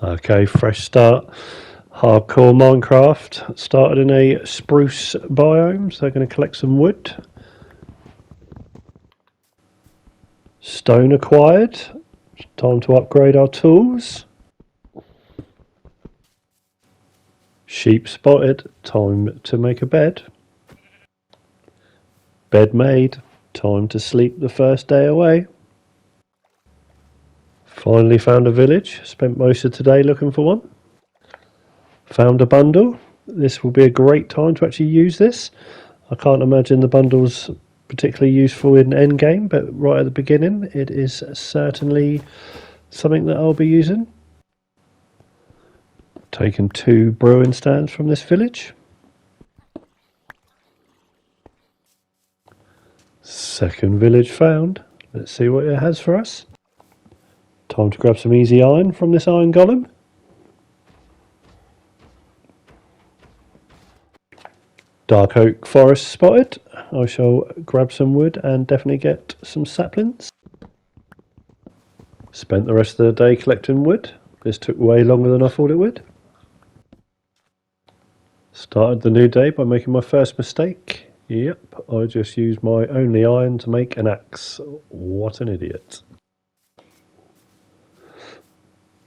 Okay, fresh start. Hardcore Minecraft. Started in a spruce biome, so I'm going to collect some wood. Stone acquired. Time to upgrade our tools. Sheep spotted. Time to make a bed. Bed made. Time to sleep the first day away. Finally found a village. Spent most of today looking for one. Found a bundle. This will be a great time to actually use this. I can't imagine the bundle's particularly useful in endgame, but right at the beginning it is certainly something that I'll be using. Taken 2 brewing stands from this village. Second village found. Let's see what it has for us. Time to grab some easy iron from this iron golem. Dark oak forest spotted. I shall grab some wood and definitely get some saplings. Spent the rest of the day collecting wood. This took way longer than I thought it would. Started the new day by making my first mistake. Yep, I just used my only iron to make an axe. What an idiot.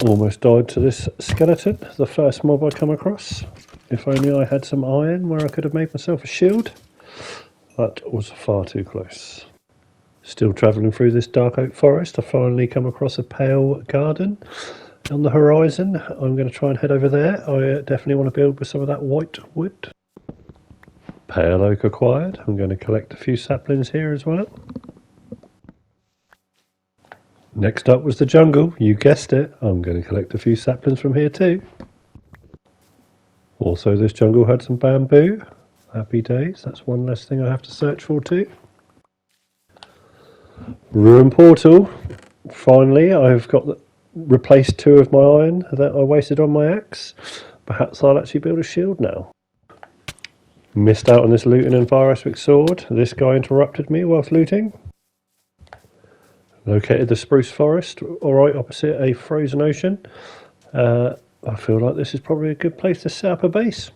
Almost died to this skeleton, the first mob I come across. If only I had some iron where I could have made myself a shield. That was far too close. Still travelling through this dark oak forest, I finally come across a pale garden on the horizon. I'm going to try and head over there. I definitely want to build with some of that white wood. Pale oak acquired. I'm going to collect a few saplings here as well. Next up was the jungle. You guessed it. I'm going to collect a few saplings from here too. Also, this jungle had some bamboo. Happy days. That's one less thing I have to search for too. Ruin portal. Finally, I've replaced 2 of my iron that I wasted on my axe. Perhaps I'll actually build a shield now. Missed out on this looting and Viruswick sword. This guy interrupted me whilst looting. Located the spruce forest, alright opposite a frozen ocean. I feel like this is probably a good place to set up a base.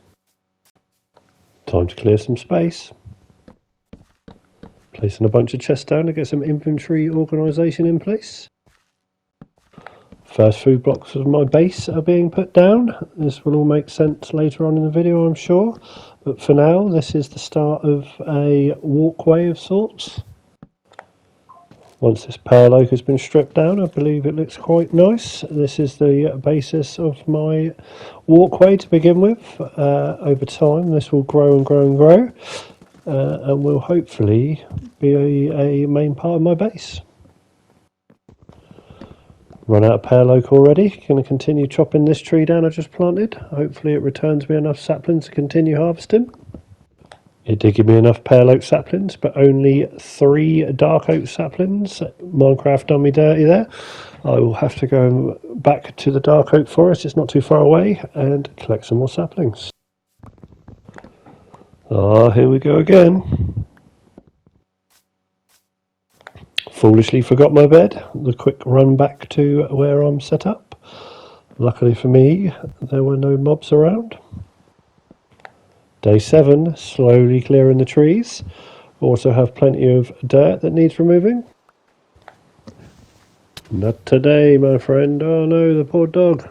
Time to clear some space. Placing a bunch of chests down to get some inventory organisation in place. First food blocks of my base are being put down. This will all make sense later on in the video, I'm sure. But for now, this is the start of a walkway of sorts. Once this pale oak has been stripped down, I believe it looks quite nice. This is the basis of my walkway to begin with. Over time, this will grow and grow and grow, and will hopefully be a main part of my base. Run out of pale oak already. Going to continue chopping this tree down I just planted. Hopefully it returns me enough saplings to continue harvesting. It did give me enough pale oak saplings, but only 3 dark oak saplings. Minecraft done me dirty there. I will have to go back to the dark oak forest, it's not too far away, and collect some more saplings. Ah, here we go again. Foolishly forgot my bed. The quick run back to where I'm set up. Luckily for me, there were no mobs around. Day 7, slowly clearing the trees. Also have plenty of dirt that needs removing. Not today, my friend. Oh no, the poor dog.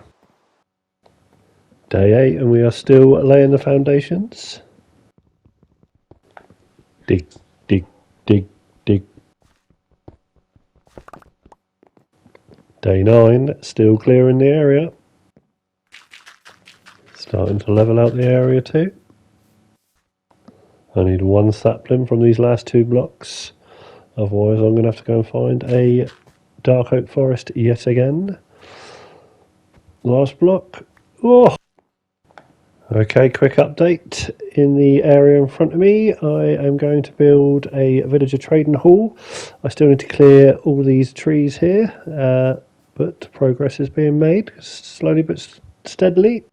Day 8 and we are still laying the foundations. Dig, dig, dig, dig. Day 9, still clearing the area. Starting to level out the area too. I need 1 sapling from these last 2 blocks. Otherwise I'm going to have to go and find a dark oak forest yet again. Last block. Oh! Okay, quick update. In the area in front of me, I am going to build a villager trading hall. I still need to clear all these trees here, but progress is being made, slowly but steadily.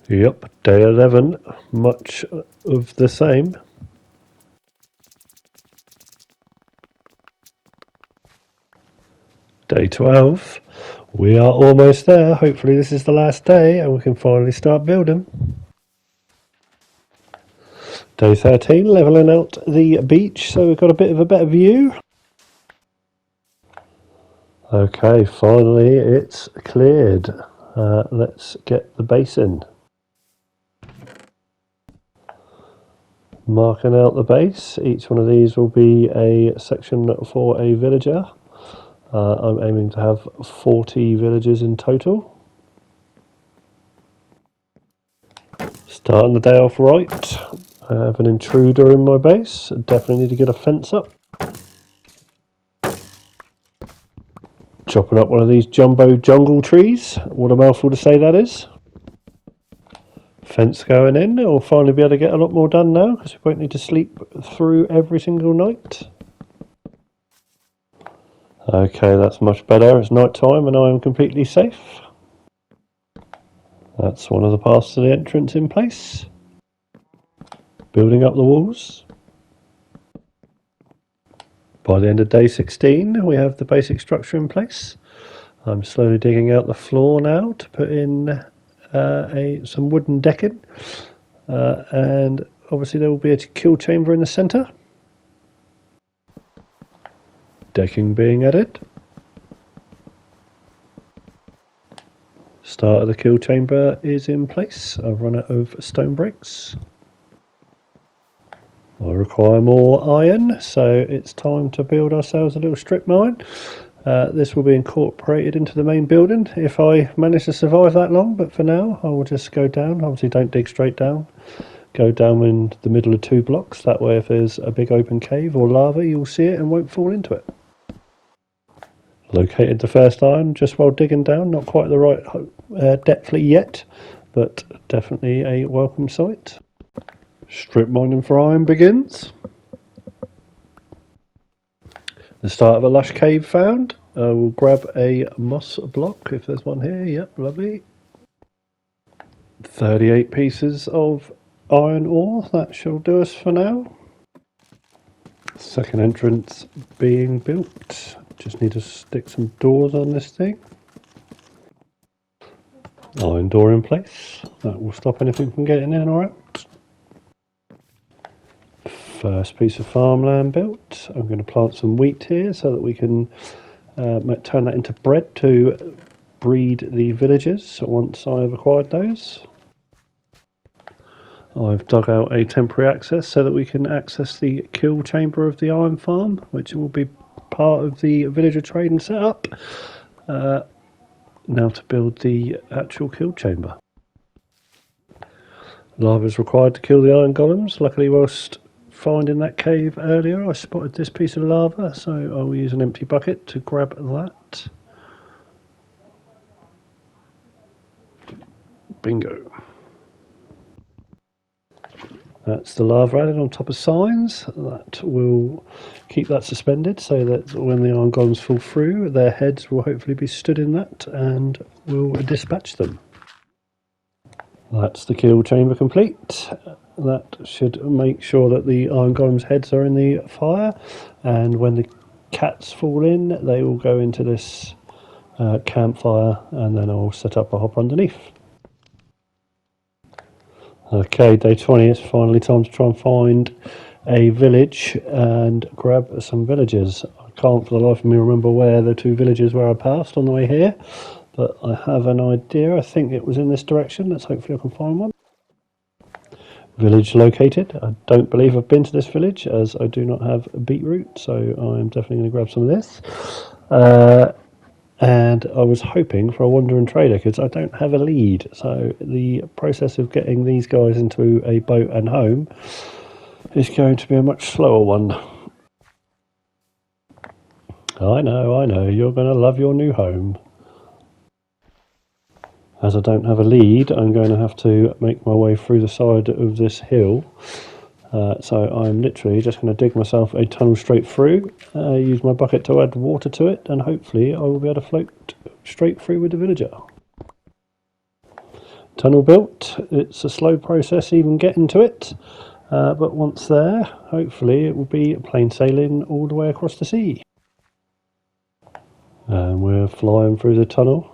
Yep, day 11, much of the same. Day 12. We are almost there. Hopefully this is the last day and we can finally start building. Day 13, levelling out the beach so we've got a bit of a better view. Okay, finally it's cleared. Let's get the basin. Marking out the base. Each one of these will be a section for a villager. I'm aiming to have 40 villagers in total. Starting the day off right. I have an intruder in my base. Definitely need to get a fence up. Chopping up one of these jumbo jungle trees. What a mouthful to say that is. Fence going in. We'll finally be able to get a lot more done now because we won't need to sleep through every single night. Okay, that's much better. It's night time and I am completely safe. That's one of the paths to the entrance in place. Building up the walls. By the end of day 16 we have the basic structure in place. I'm slowly digging out the floor now to put in some wooden decking, and obviously there will be a kill chamber in the centre. Decking being added. Start of the kill chamber is in place. I've run out of stone bricks. I require more iron, so it's time to build ourselves a little strip mine. This will be incorporated into the main building if I manage to survive that long, but for now I will just go down. Obviously don't dig straight down. Go down in the middle of 2 blocks, that way if there's a big open cave or lava you'll see it and won't fall into it. Located the first iron just while digging down, not quite the right depth yet, but definitely a welcome sight. Strip mining for iron begins. The start of a lush cave found. We'll grab a moss block if there's one here. Yep, lovely. 38 pieces of iron ore. That shall do us for now. Second entrance being built. Just need to stick some doors on this thing. Iron door in place. That will stop anything from getting in or out. First piece of farmland built. I'm going to plant some wheat here so that we can turn that into bread to breed the villagers once I've acquired those. I've dug out a temporary access so that we can access the kill chamber of the iron farm, which will be part of the villager trading setup. Now to build the actual kill chamber. Lava is required to kill the iron golems. Luckily, whilst finding that cave earlier, I spotted this piece of lava, so I will use an empty bucket to grab that. Bingo. That's the lava added on top of signs. That will keep that suspended so that when the iron golems fall through, their heads will hopefully be stood in that and will dispatch them. That's the kill chamber complete. That should make sure that the iron golems' heads are in the fire, and when the cats fall in, they will go into this campfire, and then I'll set up a hopper underneath. Okay, day 20, it's finally time to try and find a village and grab some villagers. I can't for the life of me remember where the 2 villages where I passed on the way here, but I have an idea. I think it was in this direction. Let's hopefully I can find one. Village located. I don't believe I've been to this village as I do not have beetroot, so I'm definitely going to grab some of this. And I was hoping for a wandering trader because I don't have a lead, so the process of getting these guys into a boat and home is going to be a much slower one. I know, you're going to love your new home. As I don't have a lead, I'm going to have to make my way through the side of this hill. So I'm literally just going to dig myself a tunnel straight through, use my bucket to add water to it, and hopefully I will be able to float straight through with the villager. Tunnel built. It's a slow process even getting to it, but once there, hopefully it will be plain sailing all the way across the sea. And we're flying through the tunnel.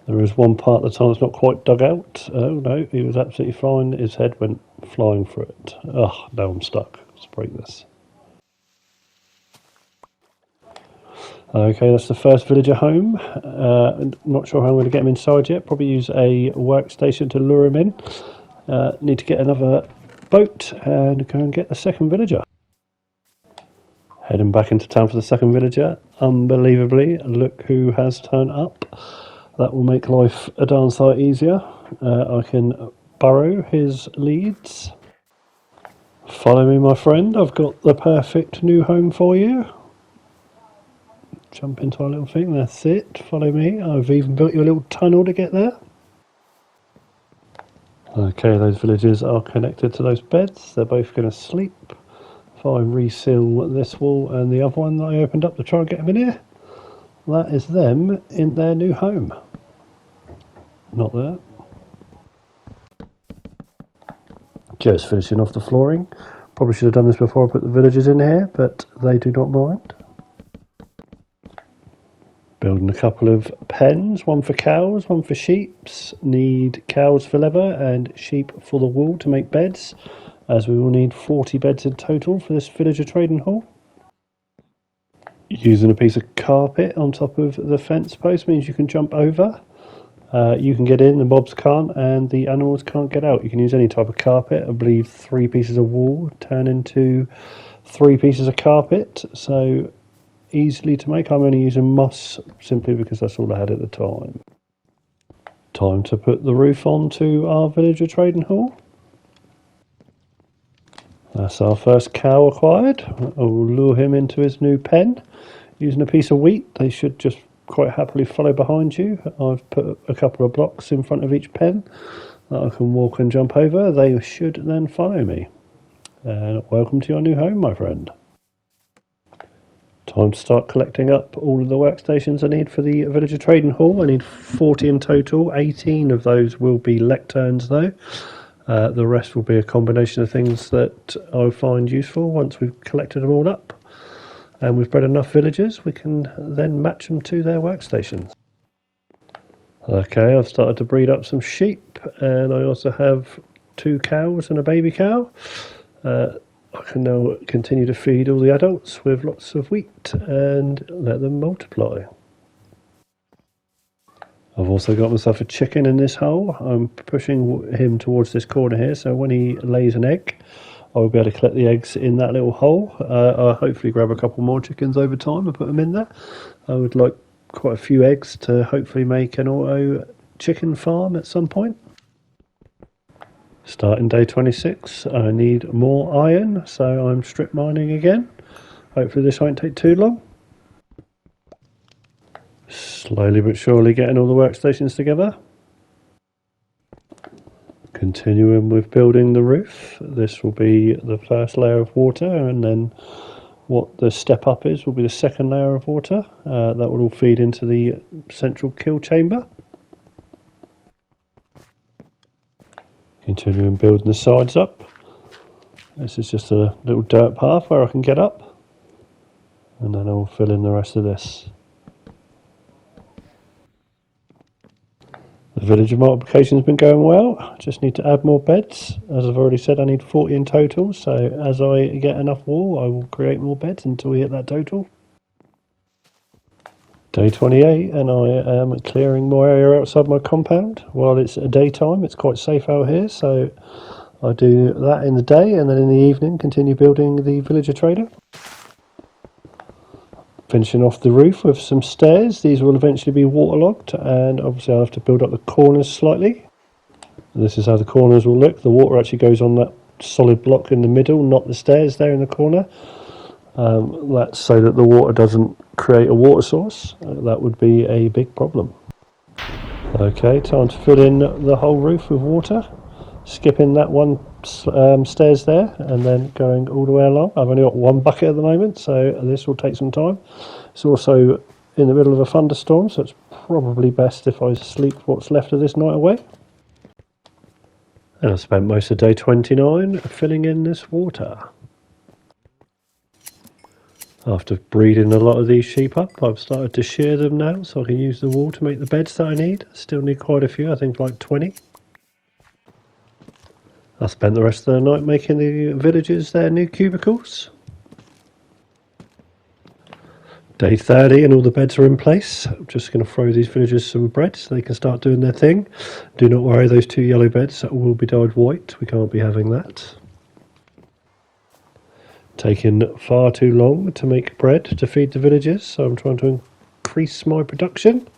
There is one part of the tunnel that's not quite dug out. Oh no, he was absolutely fine. His head went flying through it. Oh, now I'm stuck. Let's break this. Okay, that's the first villager home. Not sure how I'm going to get him inside yet. Probably use a workstation to lure him in. Need to get another boat and go and get the second villager. Heading back into town for the second villager. Unbelievably, look who has turned up. That will make life a darn sight easier. I can borrow his leads. Follow me, my friend. I've got the perfect new home for you. Jump into our little thing. That's it. Follow me. I've even built you a little tunnel to get there. Okay, those villagers are connected to those beds. They're both going to sleep. If I reseal this wall and the other one that I opened up to try and get them in here, that is them in their new home. Not there. Just finishing off the flooring. Probably should have done this before I put the villagers in here, but they do not mind. Building a couple of pens, one for cows, one for sheep. Need cows for leather and sheep for the wool to make beds, as we will need 40 beds in total for this villager trading hall. Using a piece of carpet on top of the fence post means you can jump over. You can get in, the mobs can't, and the animals can't get out. You can use any type of carpet. I believe 3 pieces of wool turn into 3 pieces of carpet, so easily to make. I'm only using moss simply because that's all I had at the time. Time to put the roof onto our villager trading hall. That's our first cow acquired. I will lure him into his new pen using a piece of wheat. They should just quite happily follow behind you. I've put a couple of blocks in front of each pen that I can walk and jump over. They should then follow me. And welcome to your new home, my friend. Time to start collecting up all of the workstations I need for the villager trading hall. I need 40 in total. 18 of those will be lecterns though. The rest will be a combination of things that I find useful once we've collected them all up. And we've bred enough villagers, we can then match them to their workstations. Okay, I've started to breed up some sheep, and I also have 2 cows and a baby cow. I can now continue to feed all the adults with lots of wheat and let them multiply. I've also got myself a chicken in this hole. I'm pushing him towards this corner here, so when he lays an egg, I will be able to collect the eggs in that little hole. I'll hopefully grab a couple more chickens over time and put them in there. I would like quite a few eggs to hopefully make an auto chicken farm at some point. Starting day 26, I need more iron, so I'm strip mining again. Hopefully this won't take too long. Slowly but surely getting all the workstations together. Continuing with building the roof. This will be the first layer of water, and then what the step up is will be the second layer of water. That will all feed into the central kill chamber. Continuing building the sides up. This is just a little dirt path where I can get up, and then I'll fill in the rest of this. The villager multiplication has been going well. I just need to add more beds. As I've already said, I need 40 in total, so as I get enough wool I will create more beds until we hit that total. Day 28, and I am clearing more area outside my compound. While it's daytime, it's quite safe out here, so I do that in the day, and then in the evening continue building the villager trader. Finishing off the roof with some stairs. These will eventually be waterlogged, and obviously I'll have to build up the corners slightly. This is how the corners will look. The water actually goes on that solid block in the middle, not the stairs there in the corner. That's so that the water doesn't create a water source. That would be a big problem. Okay, time to fill in the whole roof with water. Skipping that one stairs there and then going all the way along. I've only got one bucket at the moment, so this will take some time. It's also in the middle of a thunderstorm, so it's probably best if I sleep what's left of this night away. And I spent most of day 29 filling in this water. After breeding a lot of these sheep up, I've started to shear them now so I can use the wool to make the beds that I need. Still need quite a few, I think like 20. I spent the rest of the night making the villagers their new cubicles. Day 30 and all the beds are in place. I'm just going to throw these villagers some bread so they can start doing their thing. Do not worry, those 2 yellow beds that will be dyed white. We can't be having that. Taking far too long to make bread to feed the villagers, so I'm trying to increase my production.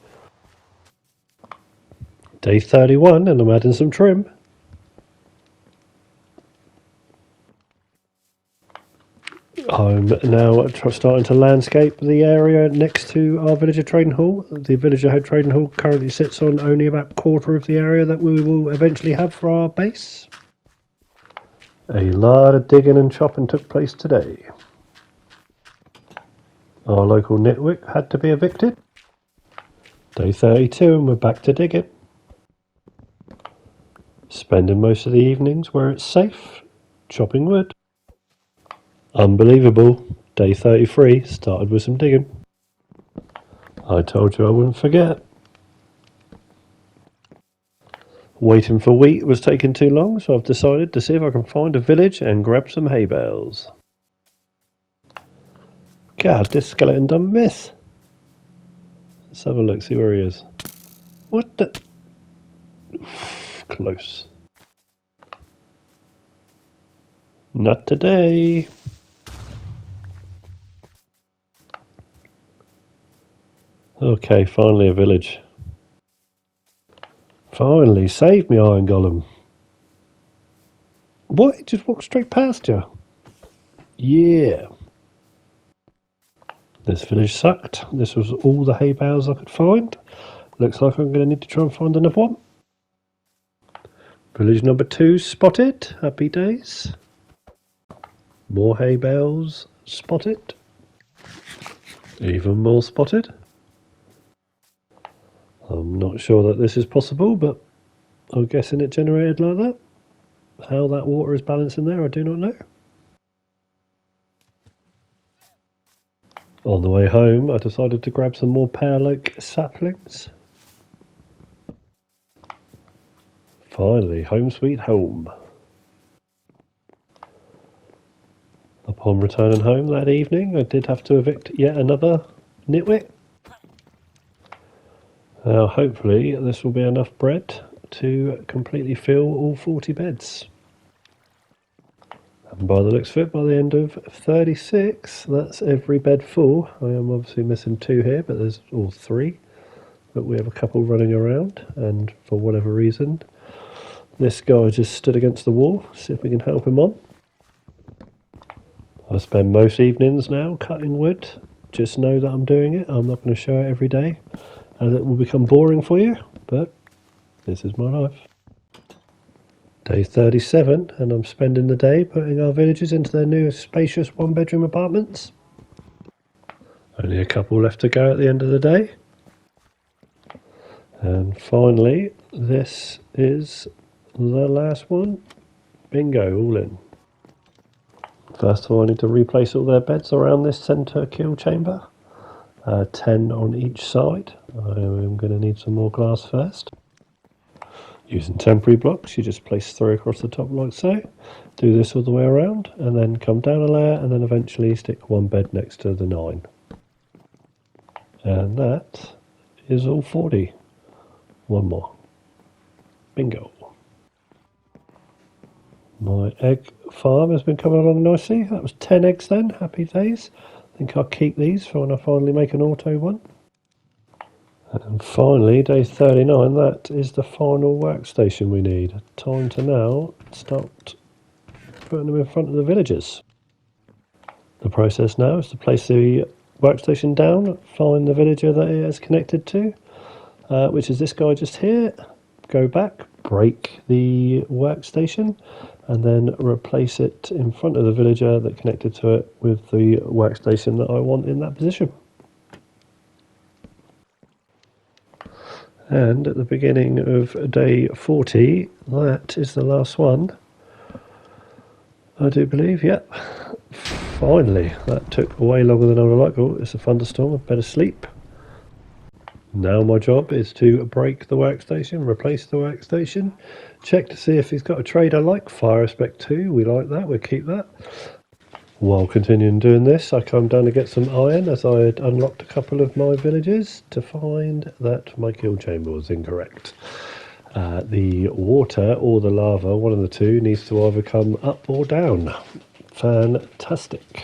Day 31 and I'm adding some trim. I'm now starting to landscape the area next to our villager trading hall. The villager head trading hall currently sits on only about a quarter of the area that we will eventually have for our base. A lot of digging and chopping took place today. Our local nitwick had to be evicted. Day 32 and we're back to digging. Spending most of the evenings where it's safe, chopping wood. Unbelievable. Day 33 started with some digging. I told you I wouldn't forget. Waiting for wheat was taking too long, so I've decided to see if I can find a village and grab some hay bales. God, this skeleton done miss. Let's have a look, see where he is. What the? Close. Not today. Okay, finally a village. Finally, save me, Iron Golem. What? It just walked straight past you. Yeah. This village sucked. This was all the hay bales I could find. Looks like I'm going to need to try and find another one. Village number 2 spotted. Happy days. More hay bales spotted. Even more spotted. I'm not sure that this is possible, but I'm guessing it generated like that. How that water is balanced in there, I do not know. On the way home, I decided to grab some more pear oak saplings. Finally, home sweet home. Upon returning home that evening, I did have to evict yet another nitwit. Now, hopefully, this will be enough bread to completely fill all 40 beds. And by the looks of it, by the end of 36, that's every bed full. I am obviously missing 2 here, but there's all 3. But we have a couple running around, and for whatever reason, this guy just stood against the wall. See if we can help him on. I spend most evenings now cutting wood. Just know that I'm doing it. I'm not going to show it every day, as it will become boring for you, but this is my life. Day 37, and I'm spending the day putting our villagers into their new spacious 1-bedroom apartments. Only a couple left to go at the end of the day. And finally, this is the last one. Bingo, all in. First of all, I need to replace all their beds around this centre kill chamber. 10 on each side. I am going to need some more glass first. Using temporary blocks, you just place 3 across the top like so. Do this all the way around, and then come down a layer, and then eventually stick 1 bed next to the 9. And that is all 40. One more. Bingo. My egg farm has been coming along nicely. That was 10 eggs then. Happy days. I think I'll keep these for when I finally make an auto one. And finally, day 39, that is the final workstation we need. Time to now start putting them in front of the villagers. The process now is to place the workstation down, find the villager that it is connected to, which is this guy just here. Go back, break the workstation, and then replace it in front of the villager that connected to it with the workstation that I want in that position. And at the beginning of day 40, that is the last one, I do believe, yep. Finally, that took way longer than I would like. Oh, it's a thunderstorm, I better sleep. Now my job is to break the workstation, replace the workstation, check to see if he's got a trade I like. Fire Spec 2, we like that, we'll keep that. While continuing doing this, I come down to get some iron as I had unlocked a couple of my villages to find that my kill chamber was incorrect. The water or the lava, one of the two, needs to either come up or down. Fantastic.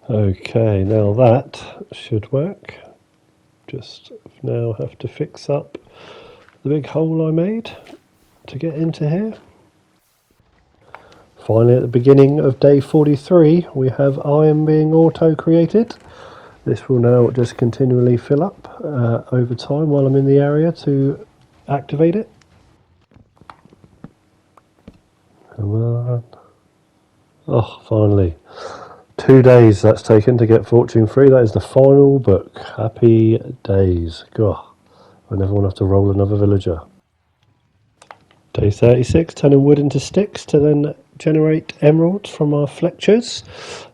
Okay, now that should work. Just now have to fix up the big hole I made to get into here. Finally, at the beginning of day 43, we have iron being auto-created. This will now just continually fill up over time while I'm in the area to activate it. Come on. Oh, finally. 2 days that's taken to get Fortune 3. That is the final book. Happy days. God, I never want to have to roll another villager. Day 36, turning wood into sticks to then generate emeralds from our Fletchers.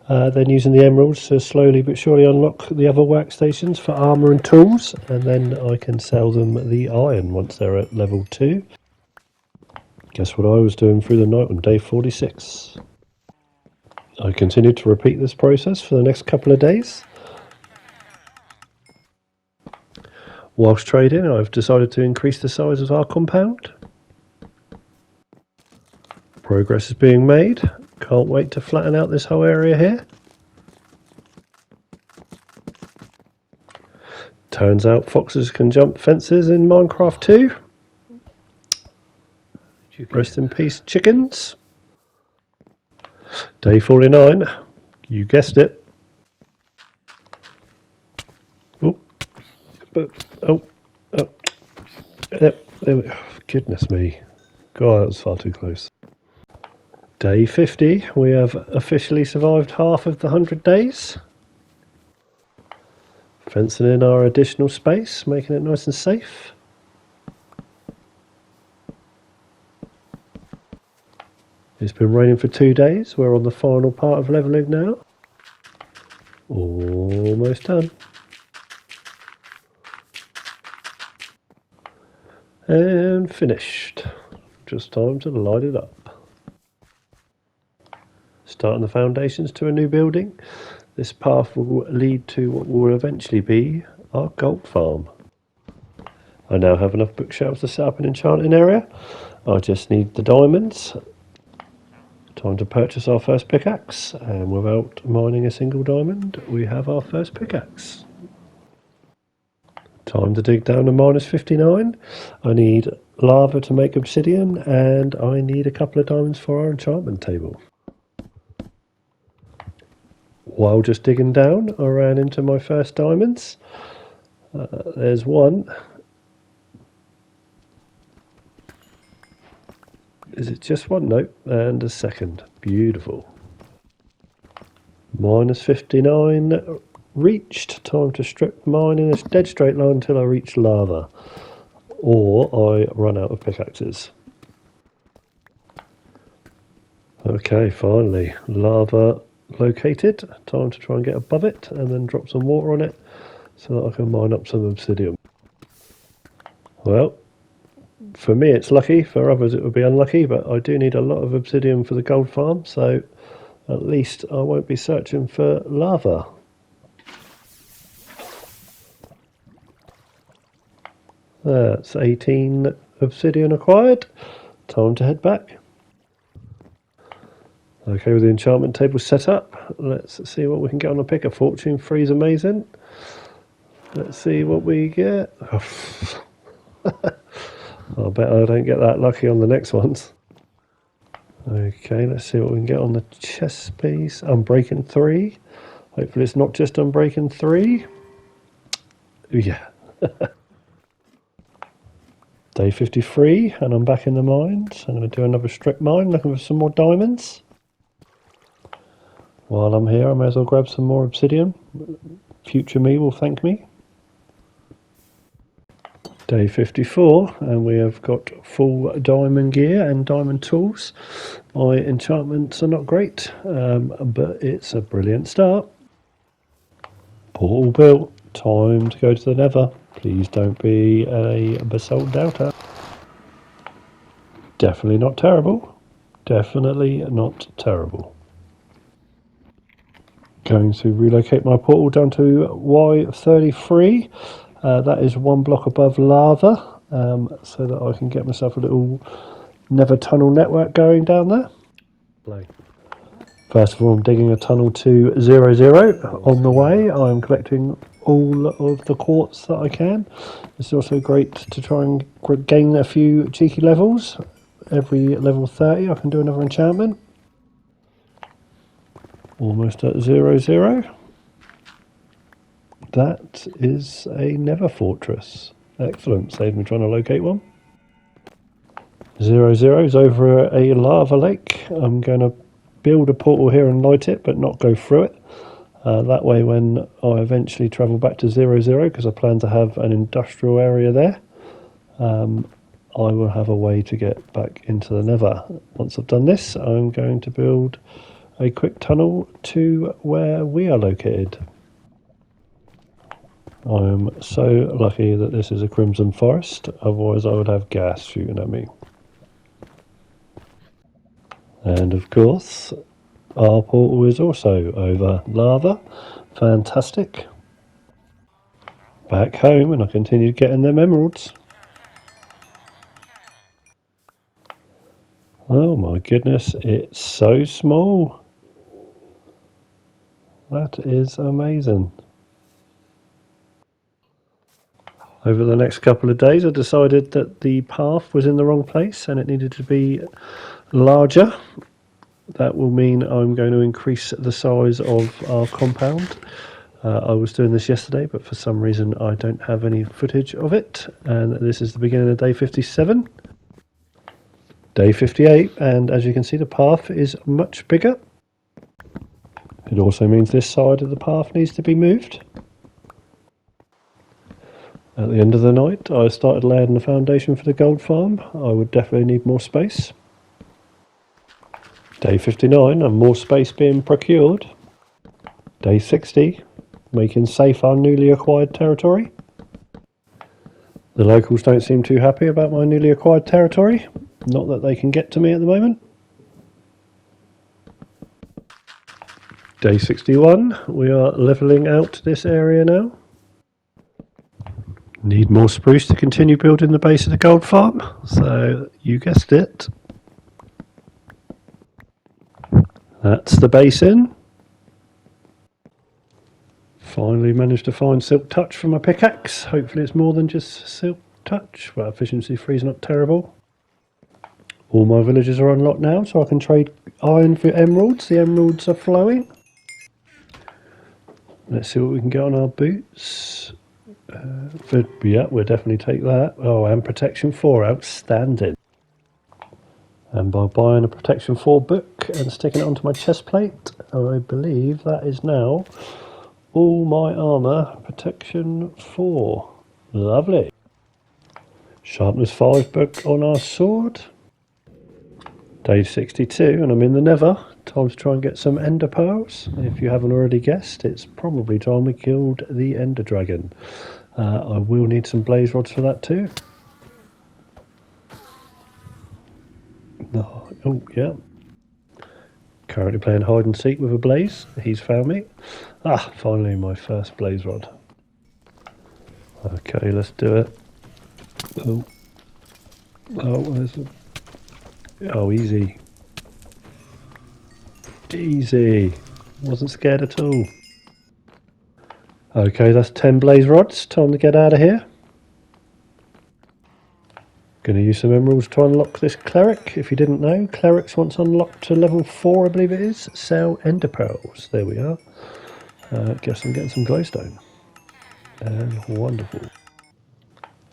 Then using the emeralds to slowly but surely unlock the other workstations for armour and tools. And then I can sell them the iron once they're at level 2. Guess what I was doing through the night on day 46. I continued to repeat this process for the next couple of days. Whilst trading, I've decided to increase the size of our compound. Progress is being made. Can't wait to flatten out this whole area here. Turns out foxes can jump fences in Minecraft too. Rest in peace, chickens. Day 49. You guessed it. Oh, oh, yep, there we go. Goodness me. God, that was far too close. Day 50, we have officially survived half of the 100 days. Fencing in our additional space, making it nice and safe. It's been raining for 2 days. We're on the final part of levelling now. Almost done. And finished. Just time to light it up. Starting the foundations to a new building. This path will lead to what will eventually be our gold farm. I now have enough bookshelves to set up an enchanting area. I just need the diamonds. Time to purchase our first pickaxe, and without mining a single diamond, we have our first pickaxe. Time to dig down to -59. I need lava to make obsidian, and I need a couple of diamonds for our enchantment table. While just digging down, I ran into my first diamonds. There's one. Is it just one? Nope. And a second. Beautiful. -59 reached. Time to strip mine in a dead straight line until I reach lava. Or I run out of pickaxes. Okay, finally. Lava located. Time to try and get above it and then drop some water on it so that I can mine up some obsidian. Well, for me it's lucky, for others it would be unlucky, but I do need a lot of obsidian for the gold farm, so at least I won't be searching for lava. That's 18 obsidian acquired. Time to head back. Okay, with the enchantment table set up, let's see what we can get on a pick. A Fortune 3 is amazing. Let's see what we get. I bet I don't get that lucky on the next ones. Okay, let's see what we can get on the chest piece. Unbreaking 3. Hopefully it's not just Unbreaking 3. Yeah. Day 53, and I'm back in the mines. I'm going to do another strip mine, looking for some more diamonds. While I'm here, I may as well grab some more obsidian. Future me will thank me. Day 54, and we have got full diamond gear and diamond tools. My enchantments are not great, but it's a brilliant start. Portal built. Time to go to the Nether. Please don't be a basalt doubter. Definitely not terrible. Definitely not terrible. Going to relocate my portal down to Y33. That is one block above lava, so that I can get myself a little Nether tunnel network going down there. First of all, I'm digging a tunnel to 00. On the way, I'm collecting all of the quartz that I can. It's also great to try and gain a few cheeky levels. Every level 30, I can do another enchantment. Almost at 00. That is a Nether fortress. Excellent, saved me trying to locate one. 00 is over a lava lake. I'm going to build a portal here and light it, but not go through it. That way when I eventually travel back to 00, because I plan to have an industrial area there, I will have a way to get back into the Nether. Once I've done this, I'm going to build a quick tunnel to where we are located. I am so lucky that this is a crimson forest, otherwise I would have gas shooting at me. And of course, our portal is also over lava. Fantastic. Back home, and I continued getting them emeralds. Oh my goodness, it's so small. That is amazing. Over the next couple of days, I decided that the path was in the wrong place and it needed to be larger. That will mean I'm going to increase the size of our compound. I was doing this yesterday, but for some reason I don't have any footage of it. And this is the beginning of day 57. Day 58, and as you can see, the path is much bigger. It also means this side of the path needs to be moved. At the end of the night, I started laying the foundation for the gold farm. I would definitely need more space. Day 59, and more space being procured. Day 60, making safe our newly acquired territory. The locals don't seem too happy about my newly acquired territory. Not that they can get to me at the moment. Day 61, we are levelling out this area now. Need more spruce to continue building the base of the gold farm, so you guessed it. That's the base in. Finally managed to find silk touch for my pickaxe. Hopefully it's more than just silk touch. Well, efficiency 3 is not terrible. All my villages are unlocked now, so I can trade iron for emeralds. The emeralds are flowing. Let's see what we can get on our boots. Yeah, we'll definitely take that. Oh, and protection 4, outstanding. And by buying a protection 4 book and sticking it onto my chest plate, I believe that is now all my armour protection 4. Lovely. Sharpness 5 book on our sword. Day 62, and I'm in the Nether. Time to try and get some ender pearls. If you haven't already guessed, it's probably time we killed the ender dragon. I will need some blaze rods for that too. Oh, yeah. Currently playing hide and seek with a blaze. He's found me. Ah, finally my first blaze rod. Okay, let's do it. Oh, easy. Easy. Wasn't scared at all. Okay, that's 10 blaze rods. Time to get out of here. Going to use some emeralds to unlock this cleric. If you didn't know, clerics once unlocked to level 4, I believe it is, sell ender pearls. There we are. Guess I'm getting some glowstone. And wonderful.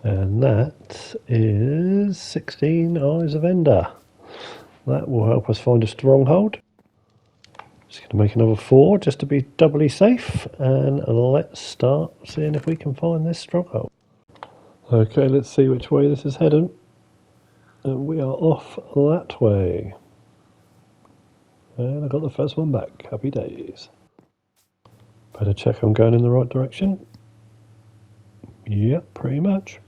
And that is 16 eyes of ender. That will help us find a stronghold. Just going to make another 4 just to be doubly safe, and let's start seeing if we can find this stronghold. Okay, let's see which way this is heading. And we are off that way. And I got the first one back. Happy days. Better check I'm going in the right direction. Yep, pretty much.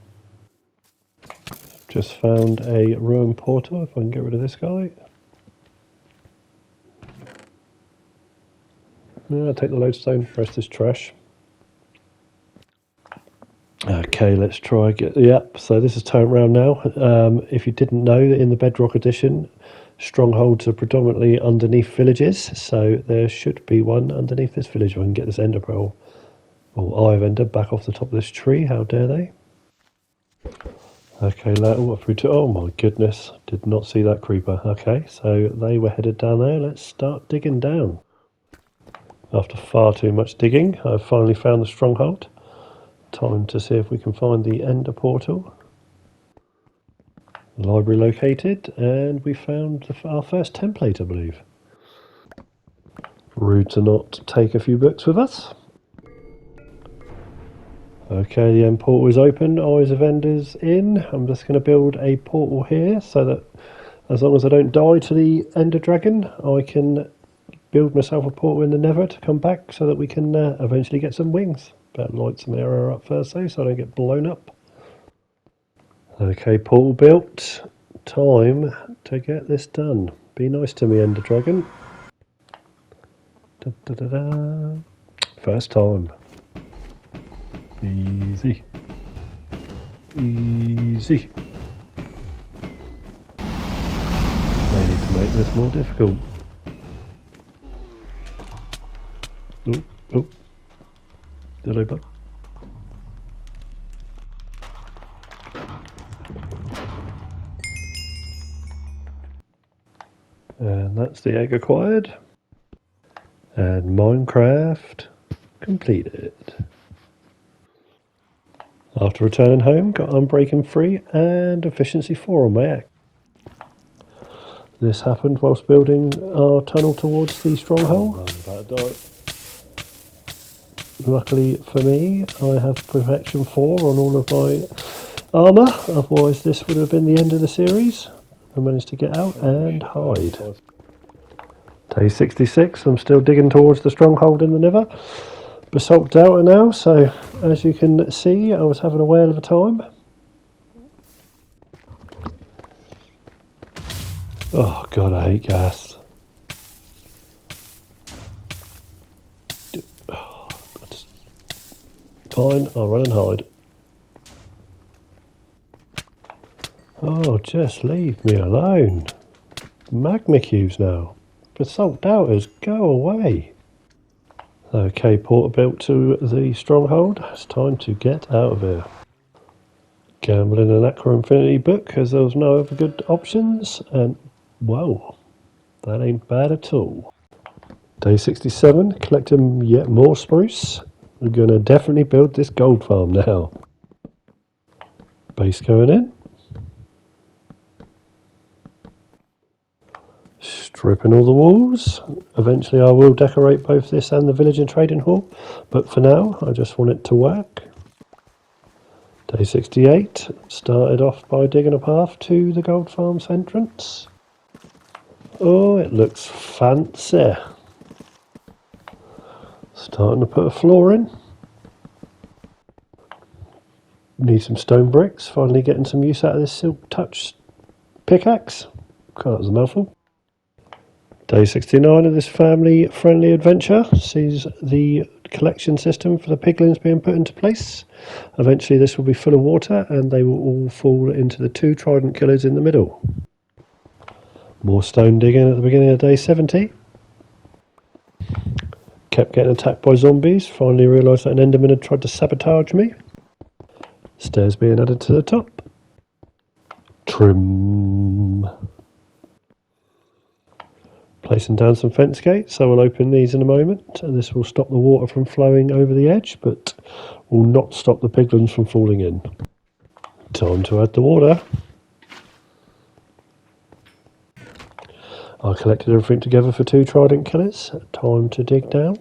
Just found a ruined portal, if I can get rid of this guy. Yeah, I'll take the lodestone, rest is trash. Okay, let's try yep, so this is turned around now. If you didn't know, in the Bedrock edition, strongholds are predominantly underneath villages, so there should be one underneath this village. I can get this ender pearl, or eye of ender, back off the top of this tree. How dare they? Okay, through to, oh my goodness, did not see that creeper. Okay, so they were headed down there. Let's start digging down. After far too much digging, I've finally found the stronghold. Time to see if we can find the ender portal. Library located, and we found our first template, I believe. Rude to not take a few books with us. Okay, the end portal is open, Eyes of Enders in. I'm just going to build a portal here so that as long as I don't die to the Ender Dragon, I can build myself a portal in the Nether to come back so that we can eventually get some wings. Better light some arrow up first though so I don't get blown up. Okay, portal built. Time to get this done. Be nice to me, Ender Dragon. Da, da, da, da. First time. Easy. Easy. They need to make this more difficult. Oh, oh. Delay button. And that's the egg acquired. And Minecraft completed. After returning home, got Unbreaking 3 and Efficiency 4 on my egg. This happened whilst building our tunnel towards the stronghold. Luckily for me, I have Protection 4 on all of my armour, otherwise this would have been the end of the series. I managed to get out and hide. Day 66, I'm still digging towards the stronghold in the Nether. Basalt Delta now, so as you can see, I was having a whale of a time. Oh god, I hate gas. Fine, I'll run and hide. Oh, just leave me alone. Magma cubes now. Basalt Deltas, go away. Okay, portal built to the stronghold. It's time to get out of here. Gambling an Aqua Infinity book because there was no other good options, and whoa, that ain't bad at all. Day 67, collecting yet more spruce. We're going to definitely build this gold farm now. Base going in. Stripping all the walls. Eventually I will decorate both this and the village and trading hall, but for now I just want it to work. Day 68, started off by digging a path to the gold farm's entrance. Oh, it looks fancy. Starting to put a floor in. Need some stone bricks, finally getting some use out of this Silk Touch pickaxe. God, that was a mouthful. Day 69 of this family-friendly adventure sees the collection system for the piglins being put into place. Eventually this will be full of water and they will all fall into the 2 trident killers in the middle. More stone digging at the beginning of day 70. Kept getting attacked by zombies, finally realised that an enderman had tried to sabotage me. Stairs being added to the top. Trim. Placing down some fence gates, so we'll open these in a moment. And this will stop the water from flowing over the edge, but will not stop the piglins from falling in. Time to add the water. I collected everything together for 2 trident killers. Time to dig down.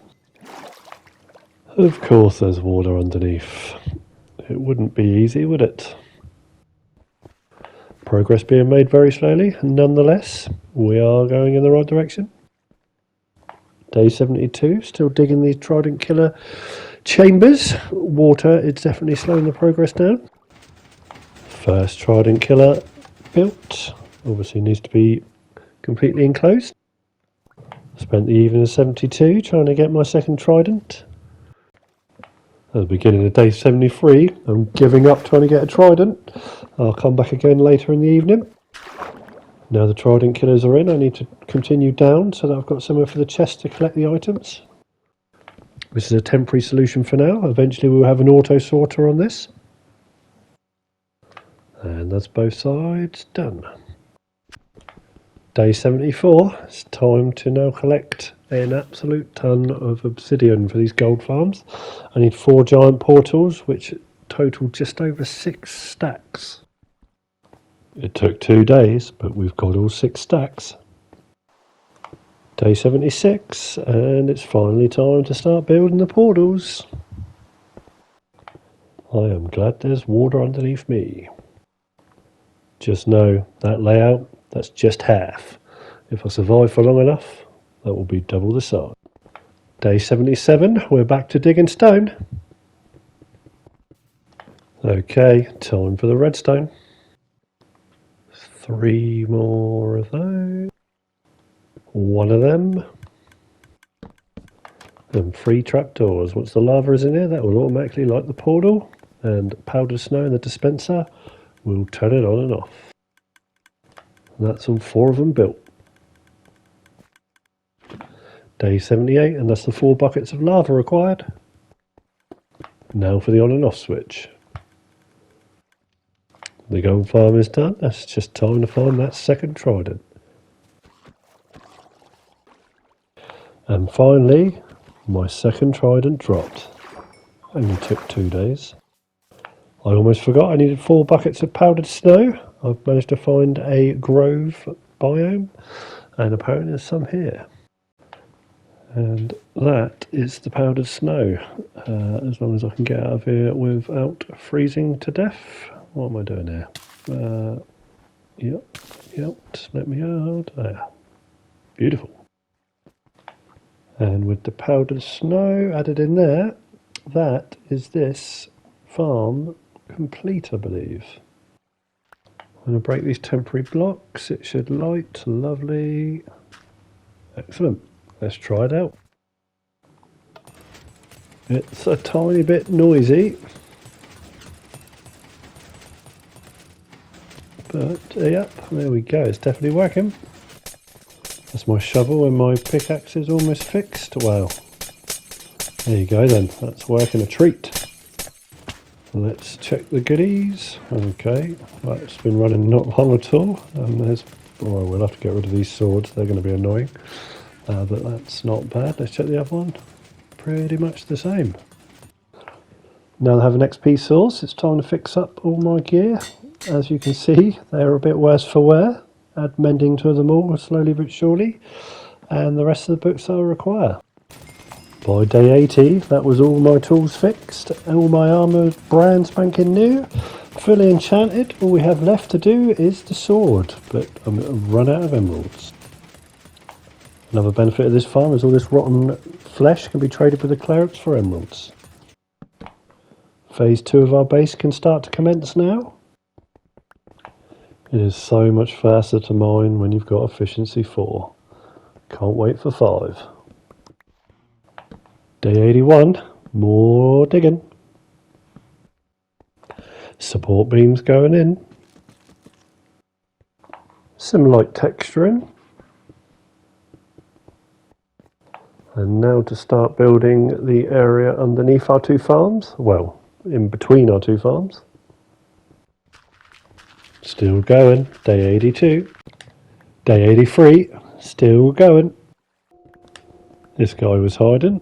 Of course there's water underneath. It wouldn't be easy, would it? Progress being made very slowly, nonetheless, we are going in the right direction. Day 72, still digging these trident killer chambers. Water is definitely slowing the progress down. First trident killer built. Obviously needs to be completely enclosed. Spent the evening of 72 trying to get my second trident. At the beginning of day 73, I'm giving up trying to get a trident. I'll come back again later in the evening. Now the trident killers are in, I need to continue down so that I've got somewhere for the chest to collect the items. This is a temporary solution for now. Eventually we'll have an auto sorter on this. And that's both sides done. Day 74, it's time to now collect an absolute ton of obsidian for these gold farms. I need 4 giant portals, which total just over 6 stacks. It took 2 days, but we've got all 6 stacks. Day 76, and it's finally time to start building the portals. I am glad there's water underneath me. Just know that layout, that's just half. If I survive for long enough, that will be double the size. Day 77, we're back to digging stone. Okay, time for the redstone. 3 more of those. 1 of them. And 3 trapdoors. Once the lava is in here, that will automatically light the portal, and powdered snow in the dispenser will turn it on and off. And that's all 4 of them built. Day 78, and that's the 4 buckets of lava required. Now for the on and off switch. The gold farm is done. That's just time to find that second trident. And finally, my second trident dropped. Only took 2 days. I almost forgot I needed 4 buckets of powdered snow. I've managed to find a grove biome, and apparently there's some here. And that is the powdered snow. As long as I can get out of here without freezing to death. What am I doing here? Yep, just let me out. There. Beautiful. And with the powdered snow added in there, that is this farm complete, I believe. I'm going to break these temporary blocks. It should light. Lovely. Excellent. Let's try it out. It's a tiny bit noisy, but yep, there we go. It's definitely working. That's my shovel, and my pickaxe is almost fixed. Wow. There you go then. That's working a treat. Let's check the goodies. Okay, that's been running not long at all. And there's, well, we'll have to get rid of these swords. They're going to be annoying. But that's not bad. Let's check the other one. Pretty much the same. Now I have an XP source, it's time to fix up all my gear. As you can see, they're a bit worse for wear. Add mending to them all slowly but surely. And the rest of the books I require. By day 80, that was all my tools fixed. All my armour brand spanking new. Fully enchanted. All we have left to do is the sword. But I'm going to run out of emeralds. Another benefit of this farm is all this rotten flesh can be traded with the clerics for emeralds. Phase 2 of our base can start to commence now. It is so much faster to mine when you've got efficiency 4. Can't wait for 5. Day 81, more digging. Support beams going in. Some light texturing. And now to start building the area underneath our 2 farms. Well, in between our 2 farms. Still going. Day 82. Day 83. Still going. This guy was hiding.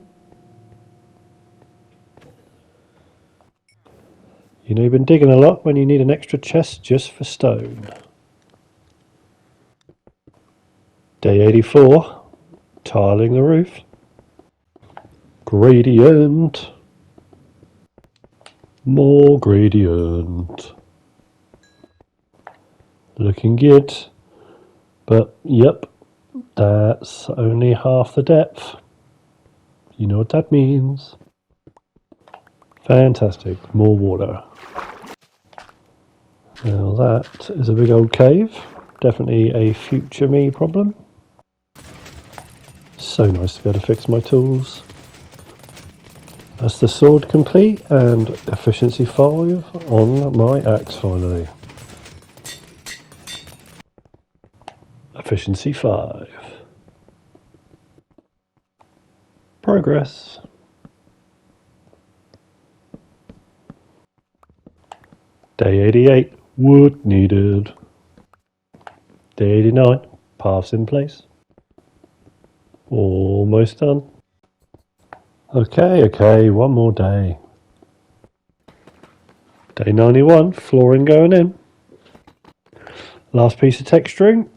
You know, you've been digging a lot when you need an extra chest just for stone. Day 84. Tiling the roof. Gradient. More gradient. Looking good. But, yep, that's only half the depth. You know what that means. Fantastic. More water. Now that is a big old cave. Definitely a future me problem. So nice to be able to fix my tools. That's the sword complete and efficiency 5 on my axe finally. Efficiency 5. Progress. Day 88, wood needed. Day 89, paths in place. Almost done. Okay, one more day. Day 91, flooring going in. Last piece of texturing.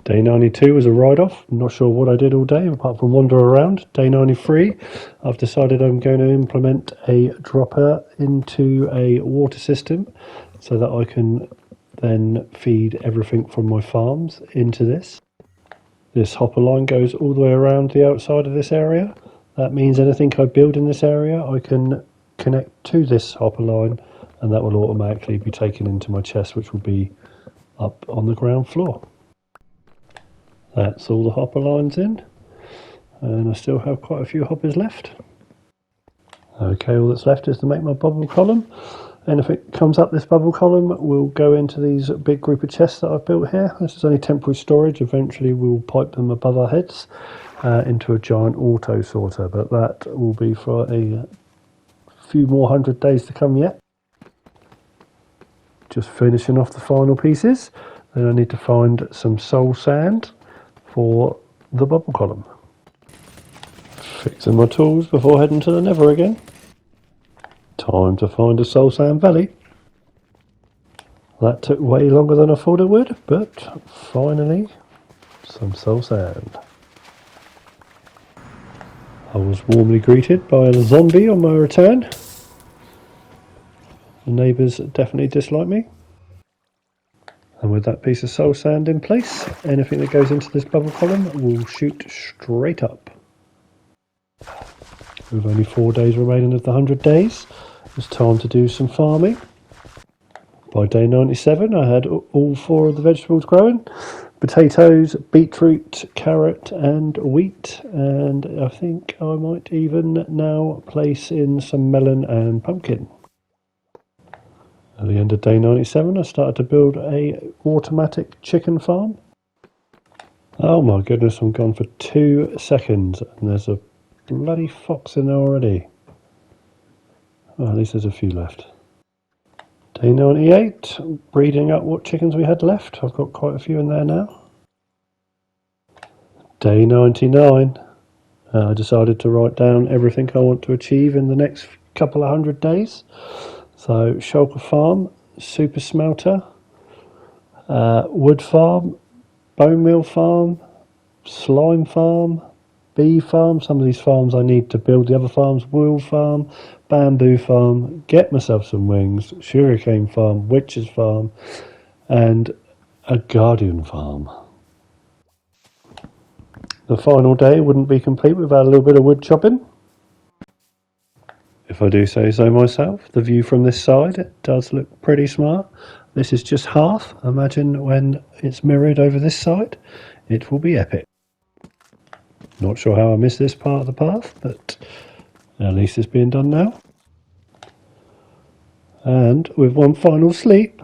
Day 92 was a write-off. Not sure what I did all day apart from wander around. Day 93, I've decided I'm going to implement a dropper into a water system so that I can then feed everything from my farms into this. This hopper line goes all the way around the outside of this area. That means anything I build in this area I can connect to this hopper line, and that will automatically be taken into my chest, which will be up on the ground floor. That's all the hopper lines in, and I still have quite a few hoppers left. Okay, all that's left is to make my bubble column, and if it comes up this bubble column we'll go into these big group of chests that I've built here. This is only temporary storage. Eventually we'll pipe them above our heads into a giant auto sorter, but that will be for a few more 100 days to come yet. Just finishing off the final pieces. Then I need to find some soul sand for the bubble column. Fixing my tools before heading to the nether again. Time to find a soul sand valley. That took way longer than I thought it would, but finally some soul sand. I was warmly greeted by a zombie on my return. The neighbours definitely dislike me. And with that piece of soul sand in place, anything that goes into this bubble column will shoot straight up. With only 4 days remaining of the 100 days, it's time to do some farming. By day 97 I had all 4 of the vegetables growing. Potatoes, beetroot, carrot and wheat, and I think I might even now place in some melon and pumpkin. At the end of day 97 I started to build a automatic chicken farm. Oh my goodness, I'm gone for 2 seconds and there's a bloody fox in there already. Well, at least there's a few left. Day 98, breeding up what chickens we had left. I've got quite a few in there now. Day 99, I decided to write down everything I want to achieve in the next couple of 100 days. So, shulker farm, super smelter, wood farm, bone meal farm, slime farm, bee farm. Some of these farms I need to build. The other farms, wool farm, bamboo farm, get myself some wings, sugarcane farm, witches farm, and a guardian farm. The final day wouldn't be complete without a little bit of wood chopping. If I do say so myself, the view from this side does look pretty smart. This is just half. Imagine when it's mirrored over this side, it will be epic. Not sure how I missed this part of the path, but at least it's being done now. And with one final sleep,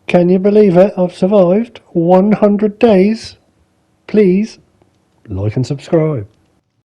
can you believe it? I've survived 100 days. Please like and subscribe.